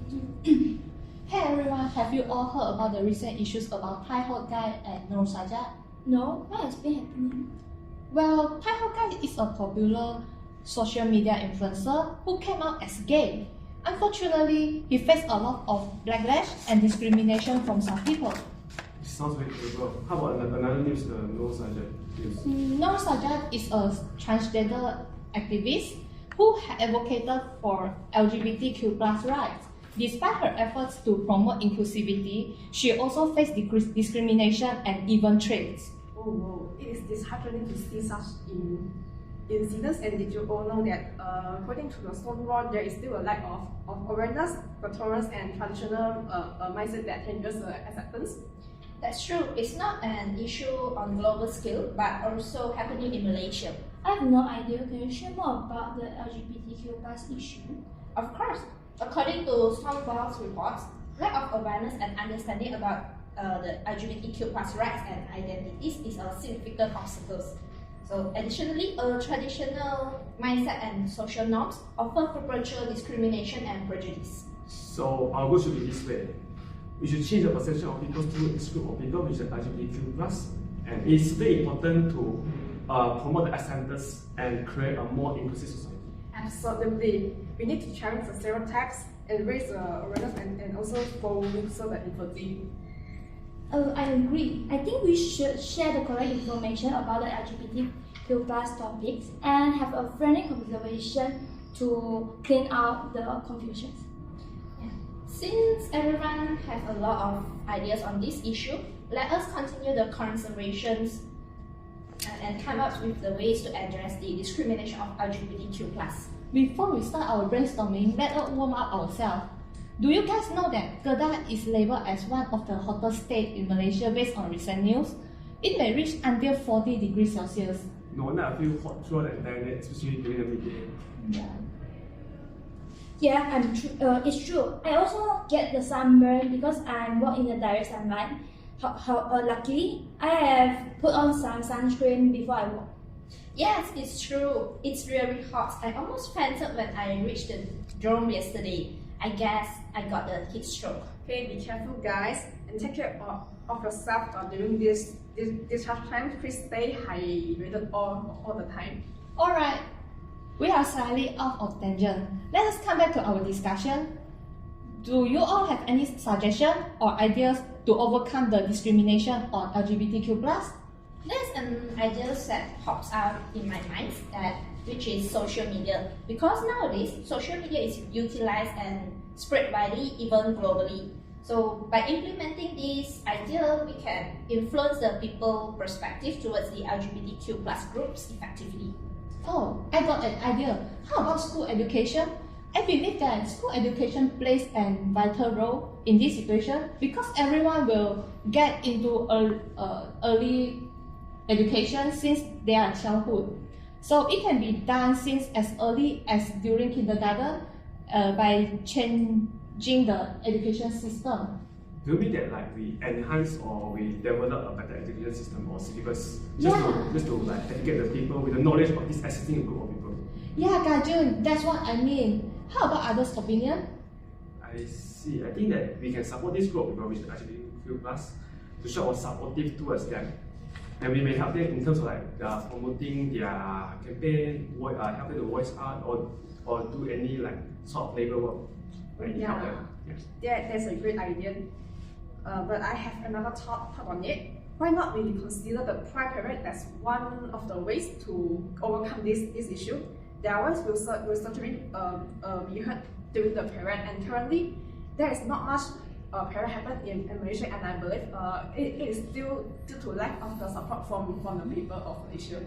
Hey everyone, have you all heard about the recent issues about Thai hot guy and Nur Sajat? No, what has been happening? Well, Thai hot guy is a popular social media influencer who came out as gay. Unfortunately, he faced a lot of backlash and discrimination from some people. It sounds very terrible. How about another news, the No Sergeant news? Nur Sajat is a transgender activist who advocated for LGBTQ+ rights. Despite her efforts to promote inclusivity, she also faced discrimination and even threats. Oh, wow. It is disheartening to see such incidents. And did you all know that according to the Stonewall, there is still a lack of awareness, tolerance, and traditional mindset that hinders acceptance? That's true. It's not an issue on global scale, but also happening in Malaysia. I have no idea. Can you share more about the LGBTQ+ issue? Of course. According to Stonewall's reports, lack of awareness and understanding about the LGBTQ+ rights and identities is a significant obstacle. So, additionally, a traditional mindset and social norms often perpetuate discrimination and prejudice. So our goal should be this way. We should change the perception of people to this group of people which is LGBTQ+, and it's very important to promote the acceptance and create a more inclusive society. Absolutely. We need to challenge the stereotypes and raise awareness and also foster the empathy. I agree. I think we should share the correct information about the LGBTQ+ topics and have a friendly conversation to clean out the confusions. Since everyone has a lot of ideas on this issue, let us continue the conversations and come up with the ways to address the discrimination of LGBTQ+. Before we start our brainstorming, let us warm up ourselves. Do you guys know that Kedah is labelled as one of the hottest states in Malaysia based on recent news? It may reach until 40 degrees Celsius. No wonder I feel hot throughout the entire day, especially during the midday. Yeah, it's true. I also get the sunburn because I walk in the direct sunlight. Luckily, I have put on some sunscreen before I walk. Yes, it's true. It's really hot. I almost fainted when I reached the dome yesterday. I guess I got the heat stroke. Okay, be careful, guys, and take care of yourself during this hard time. Please stay hydrated all the time. Alright, we are slightly off of tangent. Let us come back to our discussion. Do you all have any suggestions or ideas to overcome the discrimination on LGBTQ+? There's an idea that pops out in my mind, which is social media. Because nowadays, social media is utilized and spread widely, even globally. So by implementing this idea, we can influence the people's perspective towards the LGBTQ+ groups effectively. Oh, I got an idea. How about school education? I believe that school education plays a vital role in this situation because everyone will get into early education since their childhood. So it can be done since as early as during kindergarten by changing the education system. Do you mean that like we enhance or we develop a better education system or syllabus just to like educate the people with the knowledge of this existing group of people? Yeah, Gajun, that's what I mean. How about others' opinion? I see. I think that we can support this group of people which actually LGBTQ+ to show our supportive towards them. And we may help them in terms of like promoting their campaign, help them to voice out or do any like sort of labor work. Help them. That's a great idea. But I have another thought on it. Why not we consider the Pride Parade as one of the ways to overcome this issue? There are ways will certainly be heard during the parade, and currently there is not much parade happen in Malaysia, and I believe it is still due to lack of the support from the people of Malaysia.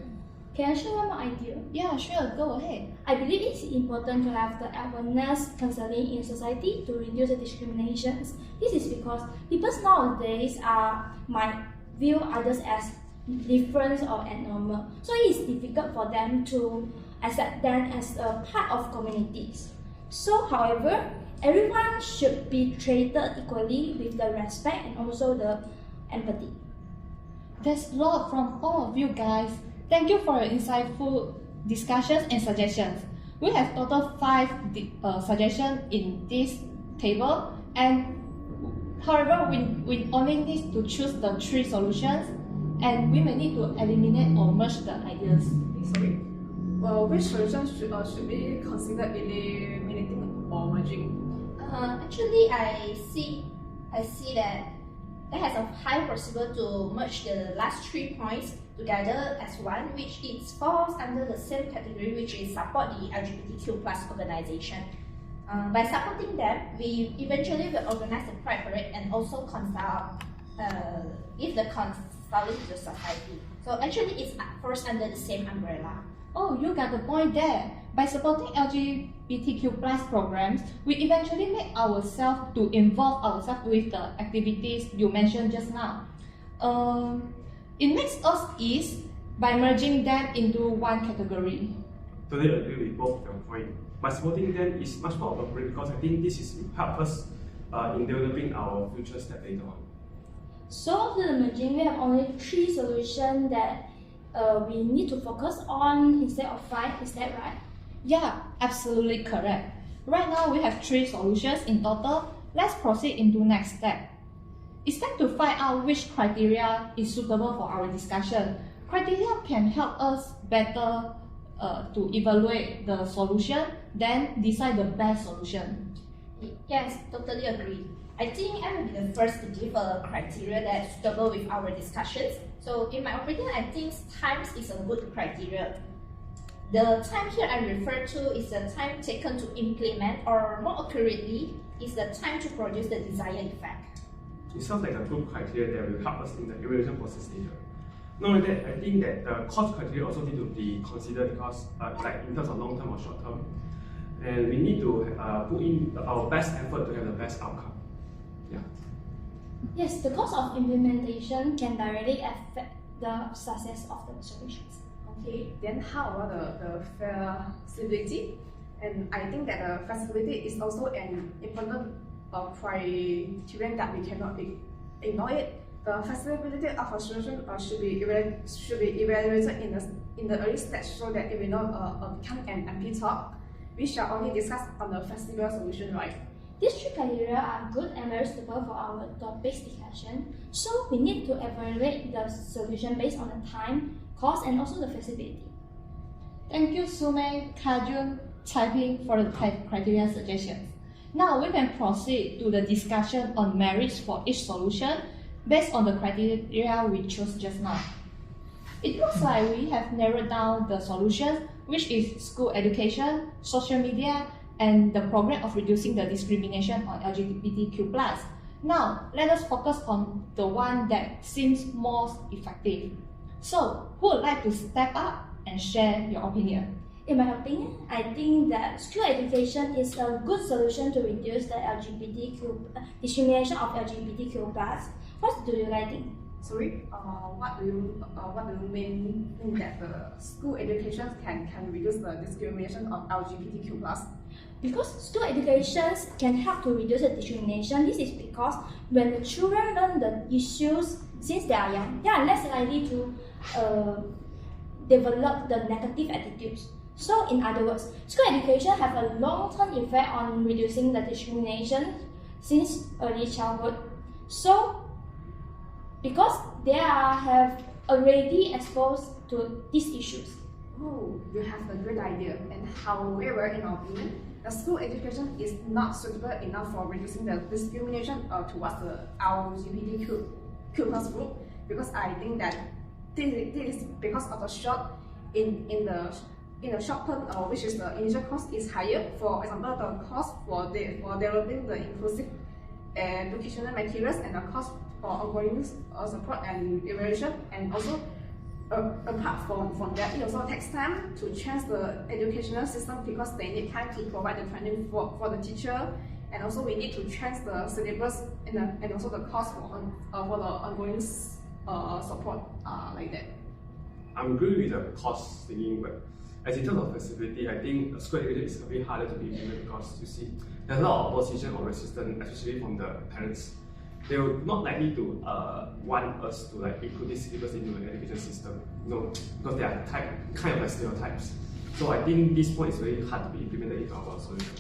Can I share one more idea? Yeah, sure, go ahead. I believe it's important to have the awareness counseling in society to reduce the discriminations. This is because people nowadays might view others as different or abnormal, so it is difficult for them to accept them as a part of communities. So, however, everyone should be treated equally with the respect and also the empathy. That's a lot from all of you guys. Thank you for your insightful discussions and suggestions. We have total 5 suggestions in this table, and however, we only need to choose the 3 solutions, and we may need to eliminate or merge the ideas. Sorry. Well, which solution should be considered eliminating or merging? Actually, I see that it has a high possibility to merge the last 3 points together as one, which it falls under the same category, which is support the LGBTQ plus organization. By supporting them, we eventually will organize a pride parade and also give the consulting to society. So actually, it's falls under the same umbrella. Oh, you got the point there. By supporting LGBTQ plus programs, we eventually make ourselves to involve ourselves with the activities you mentioned just now. It makes us ease by merging them into one category. Totally agree with both your point. By supporting them is much more appropriate because I think this is help us in developing our future step later on. So after the merging, we have only 3 solutions that we need to focus on instead of 5. Is that right? Yeah, absolutely correct. Right now we have 3 solutions in total. Let's proceed into next step. It's time to find out which criteria is suitable for our discussion. Criteria can help us better to evaluate the solution, then decide the best solution. Yes, totally agree. I think I will be the first to give a criteria that's suitable with our discussions. So in my opinion, I think time is a good criteria. The time here I refer to is the time taken to implement, or more accurately, is the time to produce the desired effect. It sounds like a good criteria that will help us in the evaluation process later. Not only that, I think that the cost criteria also need to be considered because, like in terms of long term or short term, and we need to put in our best effort to have the best outcome. Yeah. Yes, the cost of implementation can directly affect the success of the solutions. Okay, then how about the feasibility? And I think that the feasibility is also an important criterion that we cannot ignore it. The feasibility of a solution should be evaluated in the early stage so that it will not become an empty talk. We shall only discuss on the feasible solution, right? These 3 criteria are good and very suitable for our topic's discussion, so we need to evaluate the solution based on the time, cost, and also the feasibility. Thank you, Sume, Kajun, Taiping for the criteria suggestions. Now we can proceed to the discussion on merits for each solution based on the criteria we chose just now. It looks like we have narrowed down the solutions, which is school education, social media, and the program of reducing the discrimination on LGBTQ+. Now, let us focus on the one that seems most effective. So, who would like to step up and share your opinion? In my opinion, I think that school education is a good solution to reduce the discrimination of LGBTQ+. What do you guys think? Sorry, what do you mean that the school education can reduce the discrimination of LGBTQ+? Because school education can help to reduce the discrimination. This is because when the children learn the issues since they are young, they are less likely to develop the negative attitudes. So in other words, school education have a long-term effect on reducing the discrimination since early childhood. So because they have already exposed to these issues. Oh, you have a great idea. And however, in our opinion, the school education is not suitable enough for reducing the discrimination towards the LGBTQ plus group, because I think that this is because of the in the short term, which is the initial cost is higher. For example, the cost for developing the inclusive educational materials and the cost for ongoing support and evaluation, and also apart from that, it also takes time to change the educational system because they need time to provide the training for the teacher, and also we need to change the syllabus and also the cost for the ongoing support like that. I'm agree with the cost thinking, but as in terms of flexibility, I think school education is a bit harder to be implemented because you see there's a lot of opposition or resistance, especially from the parents. They will not likely to want us to like include these syllabus into the education system, because they are kind of like stereotypes. So I think this point is very hard to be implemented into our solution.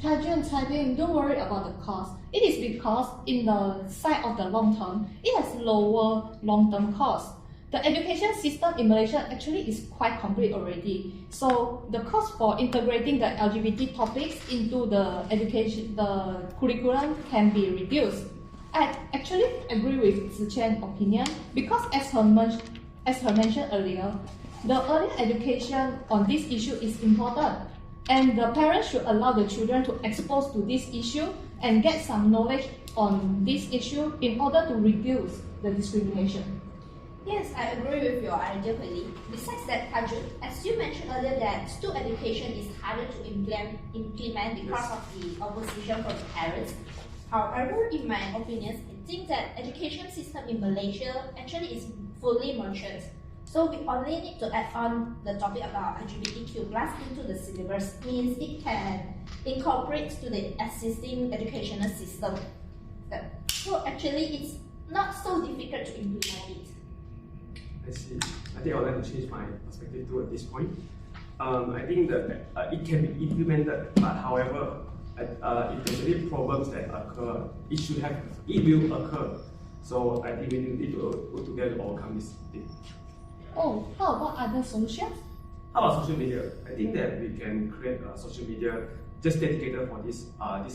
Taiping, don't worry about the cost. It is because in the side of the long term, it has lower long-term cost. The education system in Malaysia actually is quite complete already. So the cost for integrating the LGBT topics into the curriculum can be reduced. I actually agree with Zichen's opinion because as her mentioned earlier, the early education on this issue is important, and the parents should allow the children to expose to this issue and get some knowledge on this issue in order to reduce the discrimination. Yes, I agree with your idea, Hui. Besides that, Arjun, as you mentioned earlier that school education is harder to implement because of the opposition from the parents. However, in my opinion, I think that education system in Malaysia actually is fully matured. So we only need to add on the topic about LGBTQ+ into the syllabus, means it can incorporate to the existing educational system. So actually, it's not so difficult to implement it. I see. I think I would like to change my perspective too at this point. I think that it can be implemented, but however, if there's any problems that occur, it will occur. So I think we need to work together to overcome this thing. Oh, how about other solutions? How about social media? I think that we can create a social media just dedicated for this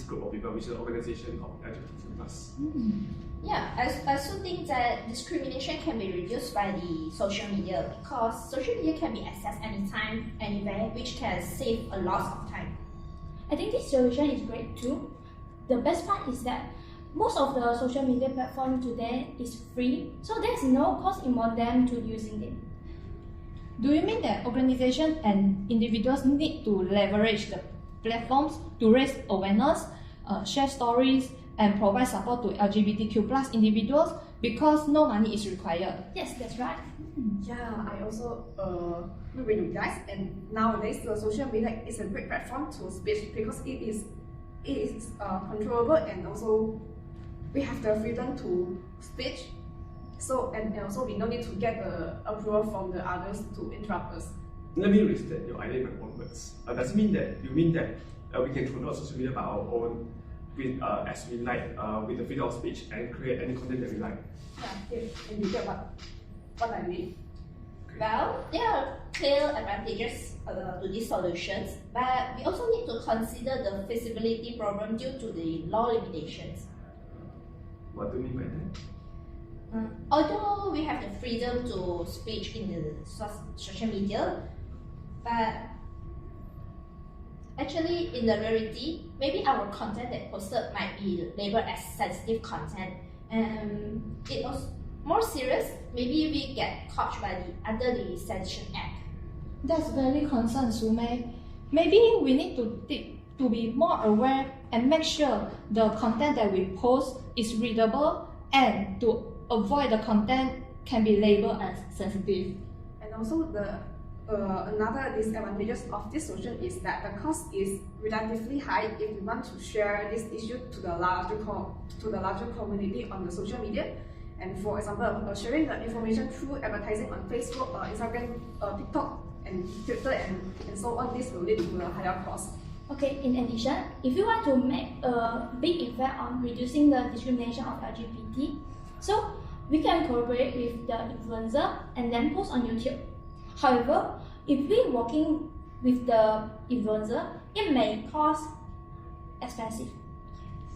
group of people, which is an organization of LGBTQ+. Yeah, I also think that discrimination can be reduced by the social media because social media can be accessed anytime, anywhere, which can save a lot of time. I think this solution is great too. The best part is that most of the social media platform today is free, so there's no cost involved them to using it. Do you mean that organizations and individuals need to leverage the platforms to raise awareness, share stories, and provide support to LGBTQ+ individuals because no money is required? Yes, that's right. Yeah, I also agree with you guys. And nowadays, the social media is a great platform to speak because it is controllable, and also we have the freedom to speak. So and also we don't need to get approval from the others to interrupt us. Let me restate your idea in my own words. Does it mean that we can control social media by our own, as we like, with the freedom of speech and create any content that we like? Yeah, and you get what I mean. Well, there are clear advantages to these solutions, but we also need to consider the feasibility problem due to the law limitations. What do you mean by that? Although we have the freedom to speak in the social media, but actually in the reality, maybe our content that posted might be labeled as sensitive content, and it was more serious. Maybe we get caught under the Censorship Act. That's very concerned, Sume. Maybe we need to be more aware and make sure the content that we post is readable, and to avoid the content can be labeled as sensitive. And also another disadvantages of this solution is that the cost is relatively high if we want to share this issue to the larger community on the social media. And for example, sharing the information through advertising on Facebook, Instagram, TikTok, and Twitter, and so on, this will lead to a higher cost. Okay, in addition, if you want to make a big effect on reducing the discrimination of LGBT, so we can collaborate with the influencer and then post on YouTube. However, if we're working with the influencer, it may cost expensive.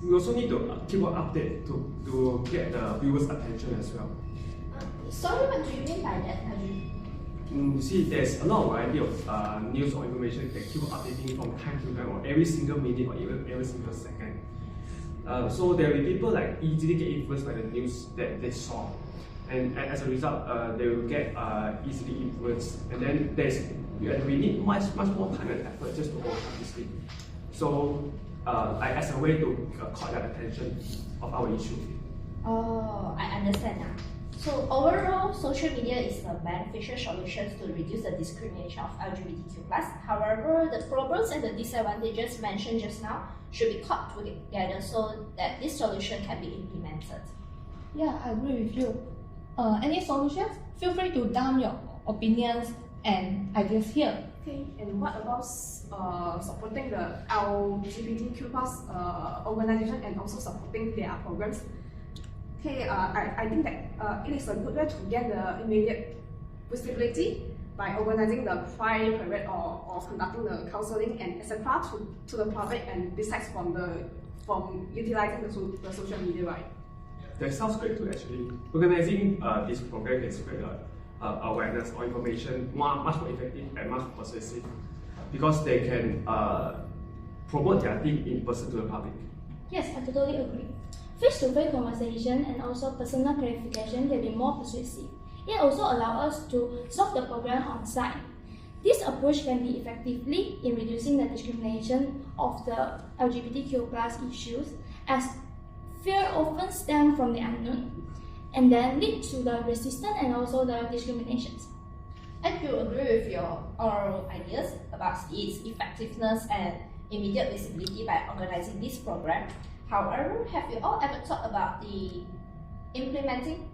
We also need to keep on update to get the viewers' attention as well. Sorry, what do you mean by that, Arjun? You see, there's a lot of variety of news or information that keep updating from time to time, or every single minute, or even every single second. So there will be people like easily get influenced by the news that they saw, and as a result, they will get easily influenced. And then we need much more time and effort just to overcome this thing. So as a way to call the attention of our issue. Oh, I understand now. So overall, social media is a beneficial solution to reduce the discrimination of LGBTQ+. However, the problems and the disadvantages mentioned just now should be caught together so that this solution can be implemented. Yeah, I agree with you. Any solutions? Feel free to dump your opinions and ideas here. Okay, and what about supporting the LGBTQ plus organization and also supporting their programs? Okay, I think that it is a good way to get the immediate visibility by organizing the Pride parade or conducting the counseling and etc. to the public, and besides from utilizing the social media, right? That sounds great too. Actually, organizing this program can spread awareness or information much more effective and much more persuasive, because they can promote their thing in person to the public. Yes, I totally agree. Face-to-face conversation and also personal clarification can be more persuasive. It also allows us to solve the problem on site. This approach can be effectively in reducing the discrimination of the LGBTQ+ issues, as fear often stems from the unknown and then lead to the resistance and also the discriminations. I do agree with your oral ideas about its effectiveness and immediate visibility by organizing this program. However, have you all ever thought about implementing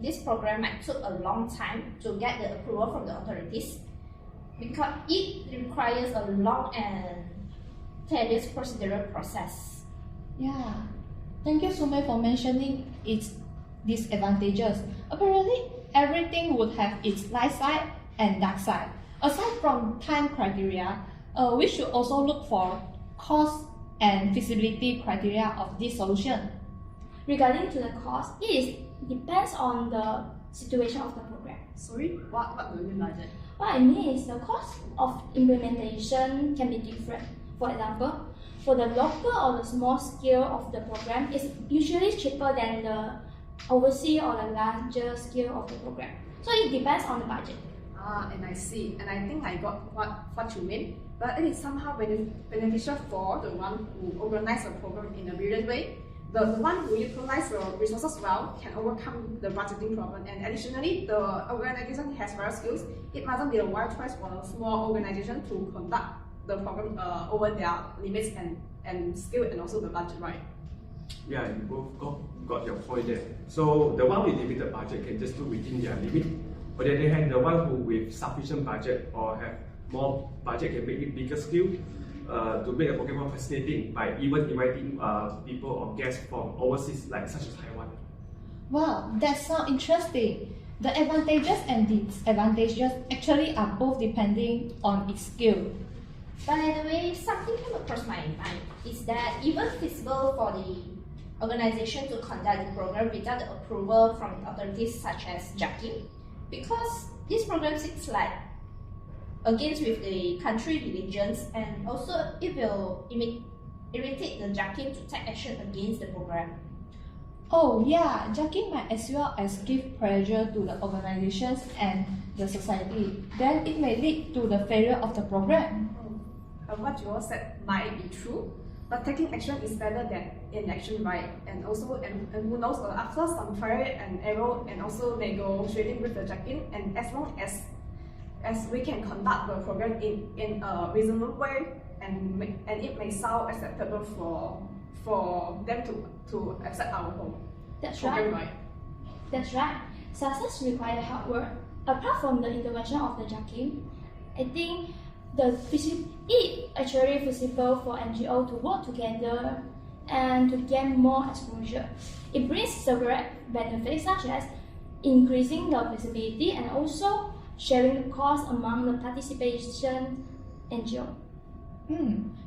this program might take a long time to get the approval from the authorities, because it requires a long and tedious procedural process. Yeah, thank you so much for mentioning its disadvantages. Apparently, everything would have its light side and dark side. Aside from time criteria, we should also look for cost and feasibility criteria of this solution. Regarding to the cost, it depends on the situation of the program. Sorry, what do you mean by that? What I mean is the cost of implementation can be different. For example, for the local or the small scale of the program, it's usually cheaper than the overseas or the larger scale of the program. So it depends on the budget. And I see, and I think I got what you mean. But it is somehow beneficial for the one who organize a program in a brilliant way. The one who utilize the resources well can overcome the budgeting problem, and additionally, the organization has various skills. It mustn't be a wise choice for a small organization to conduct the program over their limits and skill and also the budget, right? Yeah, you both got your point there. So the one with limited budget can just do within their limit. On the other hand, the one who with sufficient budget or have more budget can make it bigger scale to make the program more fascinating by even inviting people or guests from overseas, like such as Taiwan. Wow, that sounds interesting. The advantages and disadvantages actually are both depending on its scale. By the way, something came across my mind is that even feasible for the organization to conduct the program without the approval from the authorities such as JAKIM, because this program seems like against with the country religions, and also it will irritate the JAKIM to take action against the program. Oh yeah, JAKIM might as well as give pressure to the organizations and the society. Then it may lead to the failure of the program. What you all said might be true, but taking action is better than inaction, right? And also, and who knows, after some trial and error and also negotiating with the JAKIM, and as long as we can conduct the program in a reasonable way, and it may sound acceptable for them to accept our whole That's program, right. That's right. Success requires hard work. Apart from the intervention of the JAKIM, I think it actually feasible for NGO to work together and to gain more exposure. It brings several benefits such as increasing the visibility and also sharing the cost among the participation NGO.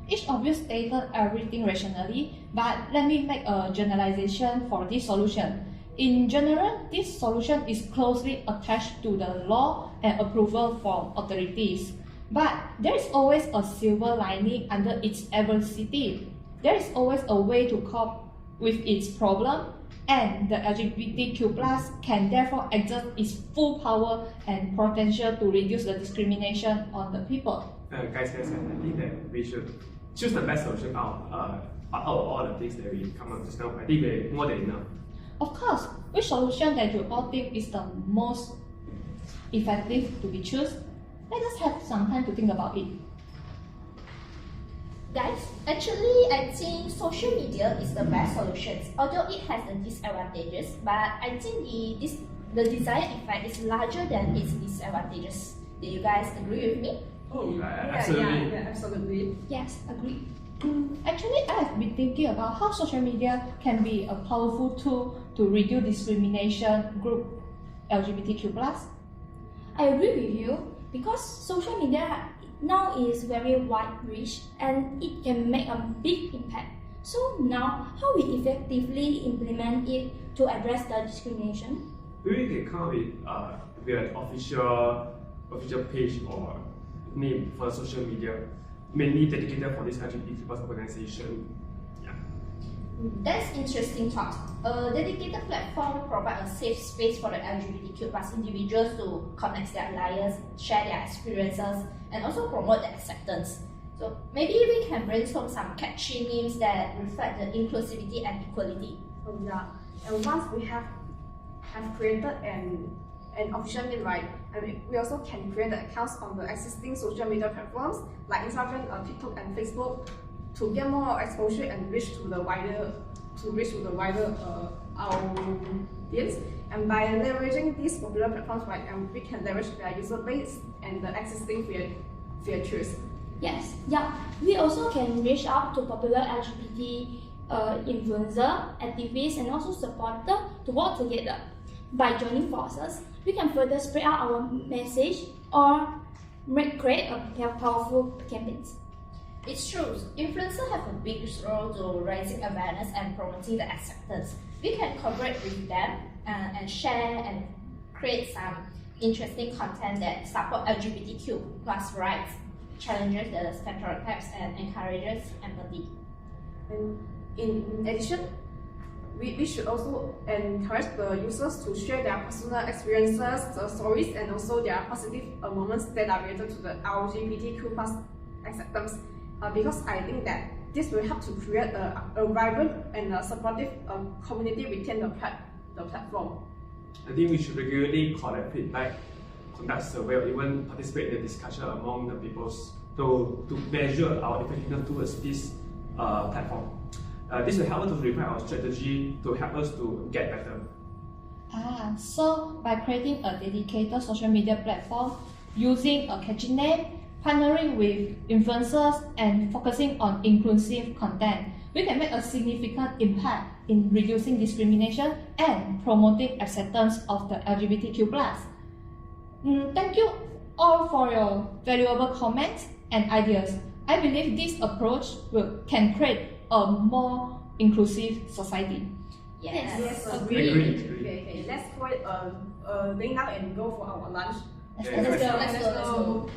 Each of you stated everything rationally, but let me make a generalization for this solution. In general, this solution is closely attached to the law and approval from authorities. But there is always a silver lining under its adversity. There is always a way to cope with its problem, and the LGBTQ+ can therefore exert its full power and potential to reduce the discrimination on the people. Guys, I think that we should choose the best solution out of all the things that we come up just now. I think we're more than enough. Of course, which solution that you all think is the most effective to be chosen? Let us have some time to think about it. Guys, actually, I think social media is the best solution, although it has the disadvantages, but I think the desired effect is larger than its disadvantages. Do you guys agree with me? Oh, Yeah, absolutely. Yes, agree. Actually, I have been thinking about how social media can be a powerful tool to reduce discrimination group LGBTQ+. I agree with you because social media now is very wide reach and it can make a big impact. So now, how we effectively implement it to address the discrimination? Maybe we can come up with an official page or name for the social media, mainly dedicated for this LGBTQ+ organization. Yeah. That's interesting thought. A dedicated platform provides a safe space for the LGBTQ+ individuals to connect their lives, share their experiences, and also promote their acceptance. So maybe we can brainstorm some catchy names that reflect the inclusivity and equality. Oh, yeah. And once we have created an official name, right, and we also can create the accounts on the existing social media platforms like Instagram, TikTok, and Facebook to get more exposure and reach to the wider audience. And by leveraging these popular platforms, right, and we can leverage their user base and the existing features. Yes, yeah. We also can reach out to popular LGBT influencer, activists, and also supporters to work together. By joining forces, we can further spread out our message or create a powerful campaigns. It's true, influencers have a big role to raising awareness and promoting the acceptance. We can collaborate with them and share and create some interesting content that support LGBTQ+ rights, challenges the stereotypes, and encourages empathy. And in addition, we should also encourage the users to share their personal experiences, stories, and also their positive moments that are related to the LGBTQ+ acceptance. Because I think that this will help to create a vibrant and supportive community within the platform. I think we should regularly collect feedback, conduct survey, or even participate in the discussion among the peoples to measure our effectiveness towards this platform. This will help us to refine our strategy to help us to get better. So by creating a dedicated social media platform, using a catchy name, partnering with influencers, and focusing on inclusive content, we can make a significant impact in reducing discrimination and promoting acceptance of the LGBTQ+. Thank you all for your valuable comments and ideas. I believe this approach can create a more inclusive society. Yes. Agree. Agreed. Okay, let's call it a day now and go for our lunch. Let's Yeah, go. Let's go.